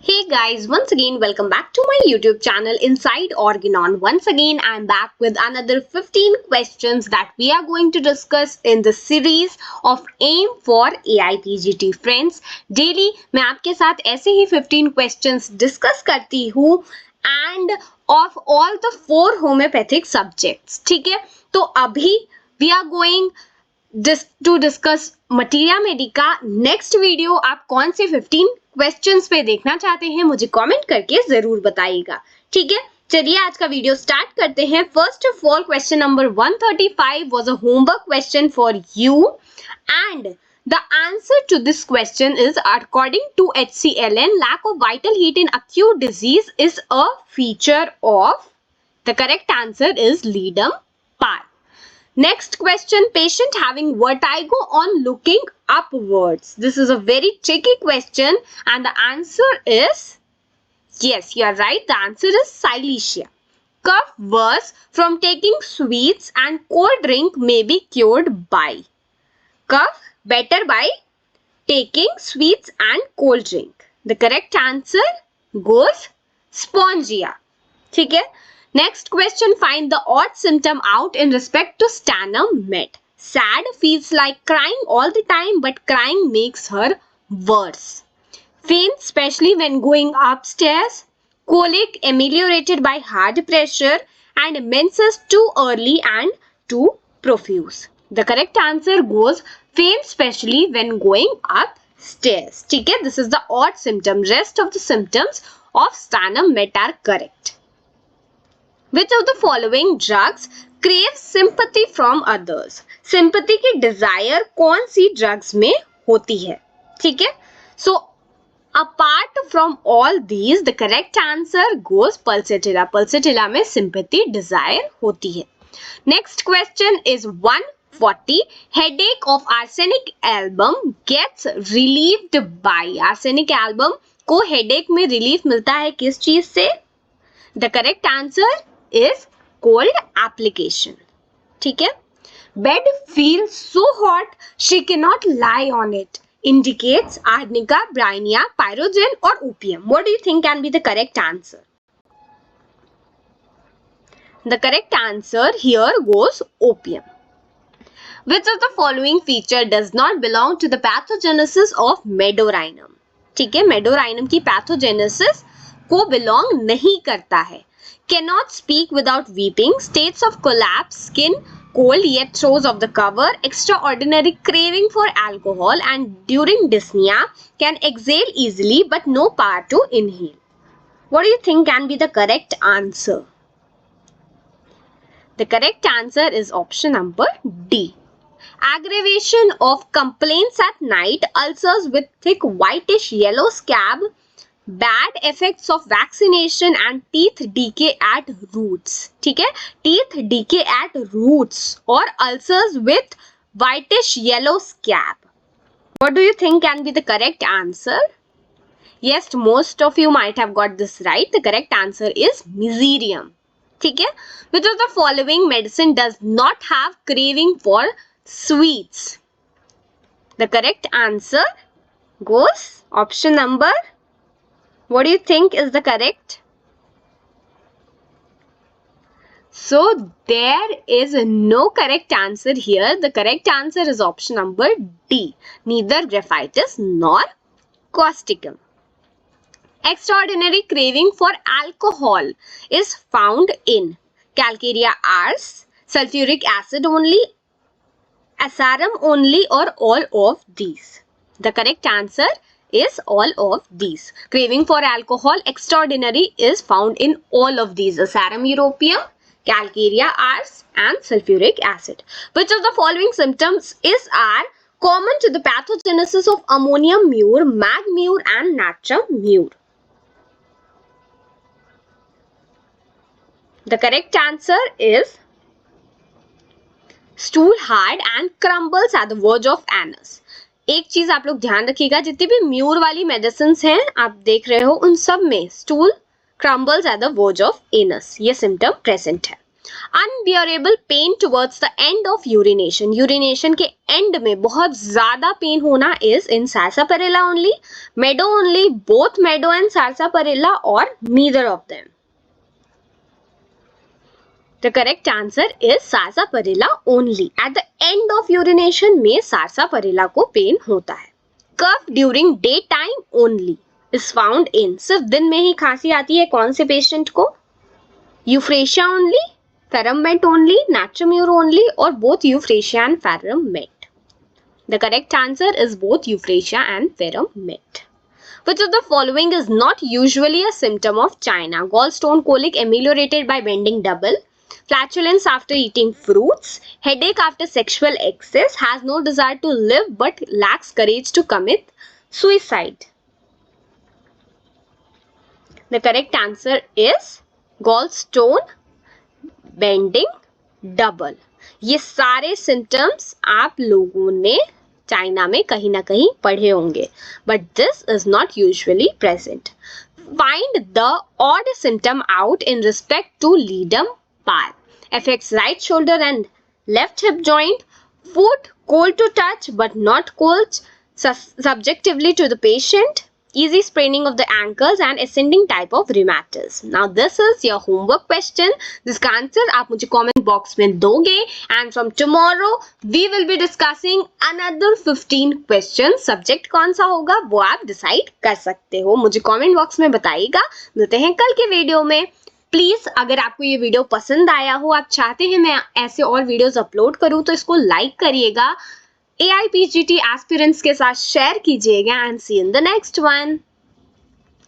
Hey guys, once again welcome back to my YouTube channel Inside Organon. Once again I am back with another 15 questions that we are going to discuss in the series of Aim for AIPGT. Friends, daily मैं आपके साथ ऐसे ही 15 questions discuss करती हूँ and of all the 4 homeopathic subjects. ठीक है, तो अभी we are going to discuss Materiamedica. Next video आप कौन से 15 क्वेश्चंस पे देखना चाहते हैं मुझे कमेंट करके जरूर बताइएगा. ठीक है, चलिए आज का वीडियो स्टार्ट करते हैं. First of all question number 135 was a homework question for you and the answer to this question is according to HCLN, lack of vital heat in acute disease is a feature of. The correct answer is Leadum par. Next question, patient having vertigo on looking upwards. This is a very tricky question and the answer is, yes, you are right. The answer is silesia. Cough worse from taking sweets and cold drink may be cured by. Cough better by taking sweets and cold drink. The correct answer goes spongia. ठीक है. Next question, find the odd symptom out in respect to sternum met. Sad, feels like crying all the time but crying makes her worse. Faint, especially when going upstairs. Colic, ameliorated by hard pressure. And menses too early and too profuse. The correct answer goes faint, especially when going upstairs. ठीक है, this is the odd symptom. Rest of the symptoms of sternum met are correct. Which of the following drugs craves sympathy from others? Sympathy की desire कौन सी drugs में होती है? ठीक है? So apart from all these, the correct answer goes pulsatilla. Pulsatilla में sympathy desire होती है. Next question is 140. Headache of arsenic album gets relieved by. Arsenic album को headache में relief मिलता है किस चीज से? The correct answer is cold application. ठीक है. Bed feels so hot she cannot lie on it. Indicates arnica, bryonia, pyrogen or opium. What do you think can be the correct answer? The correct answer here goes opium. Which of the following feature does not belong to the pathogenesis of Medorrhinum? ठीक है, Medorrhinum की pathogenesis को belong नहीं करता है. Cannot speak without weeping, states of collapse, skin cold yet throws off the cover, extraordinary craving for alcohol and during dyspnea, can exhale easily but no power to inhale. What do you think can be the correct answer? The correct answer is option number D. Aggravation of complaints at night, ulcers with thick whitish yellow scab, bad effects of vaccination and teeth decay at roots. ठीक है, teeth decay at roots or ulcers with whitish yellow scab. What do you think can be the correct answer? Yes, most of you might have got this right. The correct answer is Meserium. ठीक है. Which of the following medicine does not have craving for sweets? The correct answer goes option number. What do you think is the correct? So there is no correct answer here. The correct answer is option number D. Neither graphitis nor causticum. Extraordinary craving for alcohol is found in Calcarea ars, sulfuric acid only, asarum only or all of these. The correct answer is all of these. Craving for alcohol extraordinary is found in all of these. Asarum europaeum, Calcarea ars and sulfuric acid. Which of the following symptoms are common to the pathogenesis of ammonium mure, mag mure and natrum mure? The correct answer is stool hard and crumbles at the verge of anus. एक चीज आप लोग ध्यान रखिएगा, जितनी भी mur वाली medicine हैं आप देख रहे हो उन सब में stool crumbles at the verge of anus ये सिम्टम प्रेजेंट है. Unbearable pain towards the end of urination, urination के एंड में बहुत ज्यादा पेन होना is in sarsaparilla only, medo only, both medo and sarsaparilla और neither of them? The correct answer is sarsaparilla only. At the end of urination में sarsaparilla को pen होता है. Cough during daytime only is found in, सिर्फ दिन में ही खांसी आती है कौन से पेशेंट को? Euphrasia only, ferrum met only, natramure only और both euphrasia and ferrum met. The correct answer is both euphrasia and ferrum met. Which of the following is not usually a symptom of China? Gallstone colic ameliorated by bending double, flatulence after eating fruits, headache after sexual excess, has no desire to live but lacks courage to commit suicide. The correct answer is gallstone bending double. ये सारे symptoms आप लोगों ने China में कहीं ना कहीं पढ़े होंगे, but this is not usually present. Find the odd symptom out in respect to Leadum par. Affects right shoulder and left hip joint. Foot cold to touch but not cold subjectively to the patient. Easy spraining of the ankles and ascending type of rheumatism. Now this is your homework question. जिसका answer आप मुझे comment box में दोगे, and from tomorrow we will be discussing another 15 questions. Subject कौन सा होगा वो आप decide कर सकते हो, मुझे comment box में बताइएगा. मिलते हैं कल के वीडियो में. प्लीज अगर आपको ये वीडियो पसंद आया हो, आप चाहते हैं मैं ऐसे और वीडियोस अपलोड करूं, तो इसको लाइक करिएगा, AIPGT एस्पिरेंट्स के साथ शेयर कीजिएगा, and see in the next one.